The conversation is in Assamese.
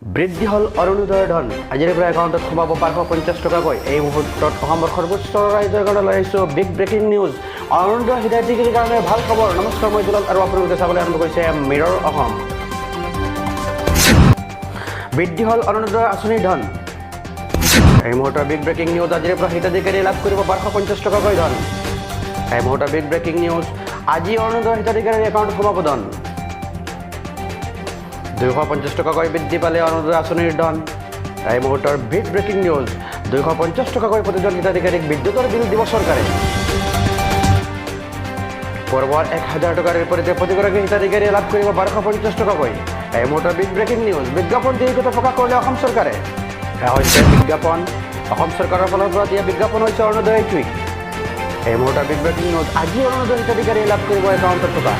বৃদ্ধি হল অৰুণোদয়ৰ ধন আজিৰ পৰা একাউণ্টত সোমাব 550 টকাকৈ এই মুহূৰ্তত অসমৰ সৰ্বোচ্চ ৰাইজৰ কাৰণে লৈ আহিছোঁ বিগ ব্ৰেকিং নিউজ অৰুণোদয় হিতাধিকাৰীৰ কাৰণে ভাল খবৰ নমস্কাৰ মই দুলাল আৰু আপোনালোকে চাবলৈ আৰম্ভ কৰিছে মিৰৰ অসম বৃদ্ধি হল অৰুণোদয় আঁচনিৰ ধন এই মুহূৰ্তৰ বিগ ব্ৰেকিং নিউজ আজিৰ পৰা হিতাধিকাৰীয়ে লাভ কৰিব 550 টকাকৈ ধন এই মুহূৰ্তৰ বিগ ব্ৰেকিং নিউজ আজি অৰুণোদয় হিতাধিকাৰীৰ একাউণ্টত সোমাব ধন 250 টকাকৈ বৃদ্ধি পালে অৰুণোদয় আঁচনিৰ ধন এই মুহূৰ্তৰ বিগ ব্ৰেকিং নিউজ 250 টকাকৈ প্ৰতিজন হিতাধিকাৰীক বিদ্যুতৰ বিল দিব চৰকাৰে পূৰ্বৰ 1000 টকাৰ বিপৰীতে প্ৰতিগৰাকী হিতাধিকাৰীয়ে লাভ কৰিব 1250 টকাকৈ এই মুহূৰ্তৰ বিগ ব্ৰেকিং নিউজ বিজ্ঞাপন দি কথা প্ৰকাশ কৰিলে অসম চৰকাৰে এয়া হৈছে বিজ্ঞাপন অসম চৰকাৰৰ ফালৰ পৰা দিয়া বিজ্ঞাপন হৈছে অৰুণোদয় টুইট এই মুহূৰ্তৰ বিগ ব্ৰেকিং নিউজ আজি অৰুণোদয় হিতাধিকাৰীয়ে লাভ কৰিব একাউণ্টত টকা